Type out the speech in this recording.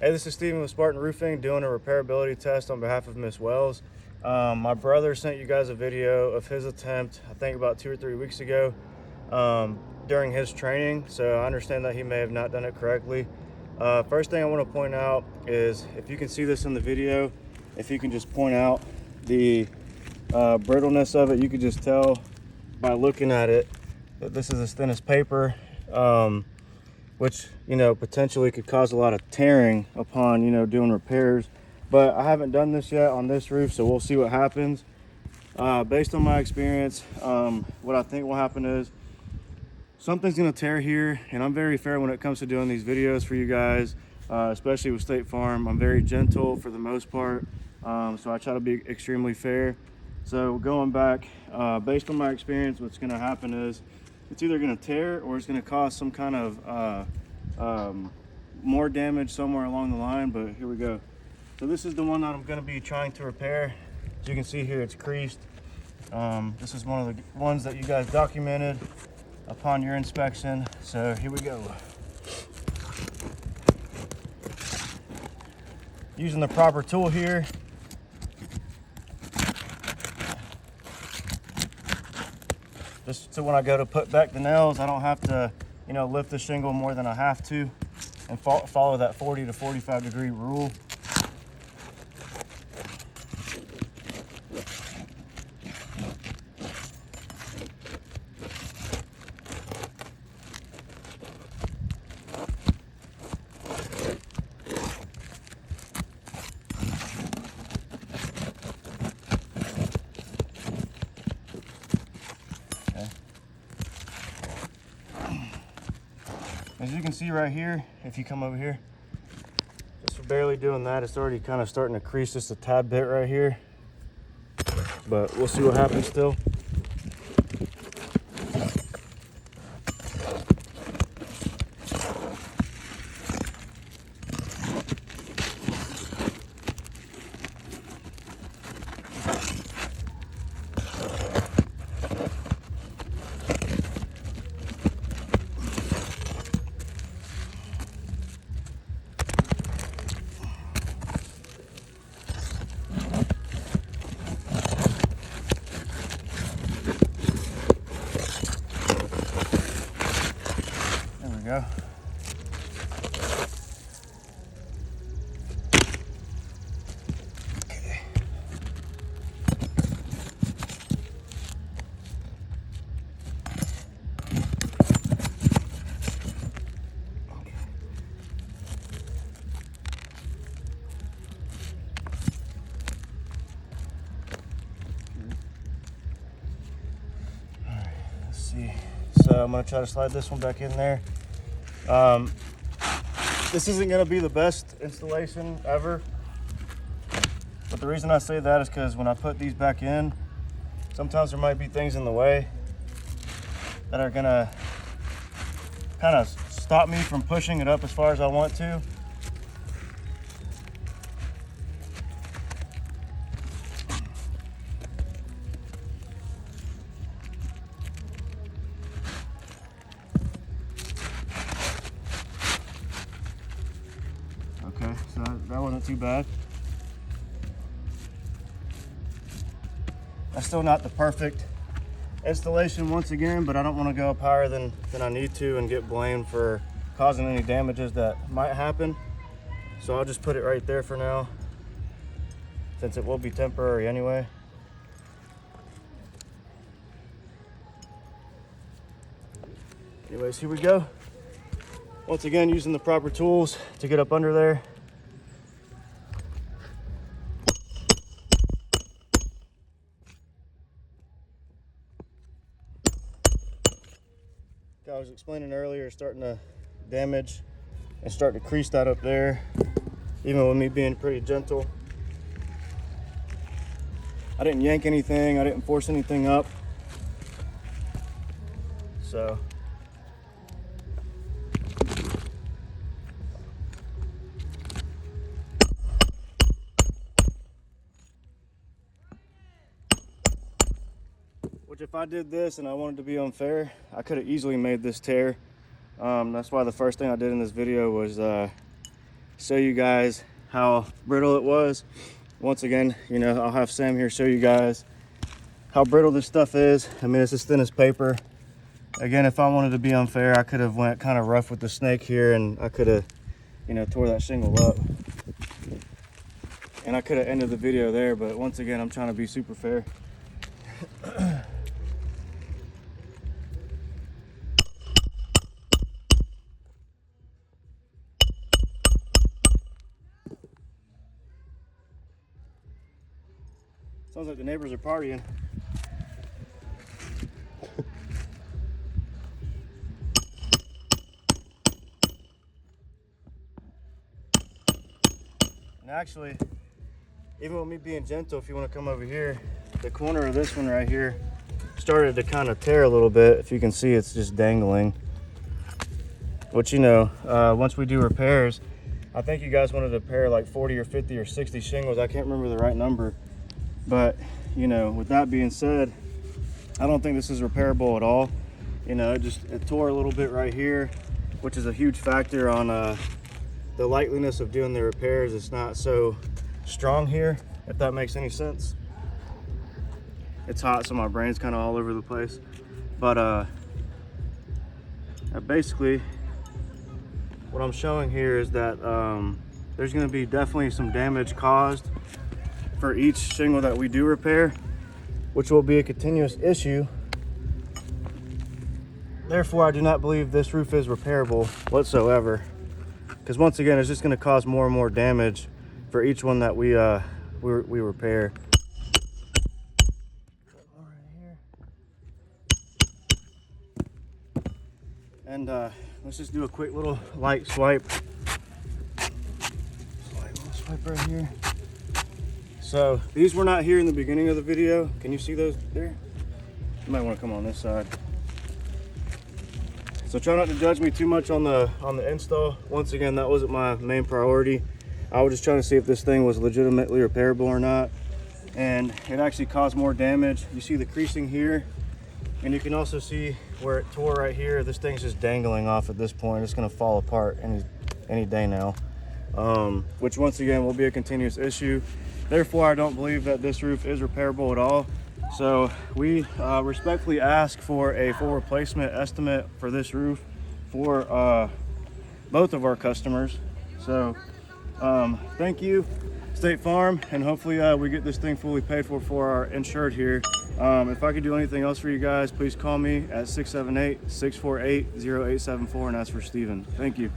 Hey, this is Steven with Spartan Roofing doing a repairability test on behalf of Miss Wells. My brother sent you guys a video of his attempt, I think about 2 or 3 weeks ago, during his training, so I understand that he may have not done it correctly. First thing I want to point out is, if you can see this in the video, if you can just point out the brittleness of it, you could just tell by looking at it that this is as thin as paper, which, you know, potentially could cause a lot of tearing upon, you know, doing repairs. But I haven't done this yet on this roof, so we'll see what happens. Based on my experience, what I think will happen is something's gonna tear here, and I'm very fair when it comes to doing these videos for you guys, especially with State Farm. I'm very gentle for the most part, so I try to be extremely fair. So going back, based on my experience, what's gonna happen is it's either gonna tear or it's gonna cause some kind of more damage somewhere along the line. But here we go. So this is the one that I'm gonna be trying to repair. As you can see here, it's creased. This is one of the ones that you guys documented upon your inspection. So here we go. Using the proper tool here. Just so when I go to put back the nails, I don't have to, you know, lift the shingle more than I have to, and follow that 40 to 45 degree rule. As you can see right here, if you come over here, just for barely doing that, it's already kind of starting to crease just a tad bit right here. But we'll see what happens still. Go. Okay. All right, let's see. So I'm gonna try to slide this one back in there. This isn't going to be the best installation ever, but the reason I say that is because when I put these back in, sometimes there might be things in the way that are going to kind of stop me from pushing it up as far as I want to. Okay, so that wasn't too bad. That's still not the perfect installation once again, but I don't want to go up higher than I need to and get blamed for causing any damages that might happen. So I'll just put it right there for now, since it will be temporary anyway. Anyways, here we go. Once again, using the proper tools to get up under there. I was explaining earlier, starting to damage and starting to crease that up there, even with me being pretty gentle. I didn't yank anything, I didn't force anything up. So which, if I did this and I wanted to be unfair, I could have easily made this tear. That's why the first thing I did in this video was show you guys how brittle it was. Once again, you know, I'll have Sam here show you guys how brittle this stuff is. I mean, it's as thin as paper. Again, if I wanted to be unfair, I could have went kind of rough with the snake here, and I could have, you know, tore that shingle up. And I could have ended the video there, but once again, I'm trying to be super fair. Sounds like the neighbors are partying. And actually, even with me being gentle, if you want to come over here, the corner of this one right here started to kind of tear a little bit. If you can see, it's just dangling. Which, you know, once we do repairs, I think you guys wanted to repair like 40 or 50 or 60 shingles. I can't remember the right number. But, you know, with that being said, I don't think this is repairable at all. You know, it tore a little bit right here, which is a huge factor on the likeliness of doing the repairs. It's not so strong here, if that makes any sense. It's hot, so my brain's kind of all over the place. But basically, what I'm showing here is that there's going to be definitely some damage caused for each shingle that we do repair, which will be a continuous issue. Therefore, I do not believe this roof is repairable whatsoever, because once again, it's just going to cause more and more damage for each one that we repair. And let's just do a quick little light swipe. Swipe right here. So these were not here in the beginning of the video. Can you see those there? You might want to come on this side. So try not to judge me too much on the install. Once again, that wasn't my main priority. I was just trying to see if this thing was legitimately repairable or not. And it actually caused more damage. You see the creasing here, and you can also see where it tore right here. This thing's just dangling off at this point. It's gonna fall apart any day now. Which once again will be a continuous issue. Therefore, I don't believe that this roof is repairable at all. So we respectfully ask for a full replacement estimate for this roof for both of our customers. So thank you, State Farm, and hopefully we get this thing fully paid for our insured here. If I could do anything else for you guys, please call me at 678-648-0874 and ask for Steven. Thank you.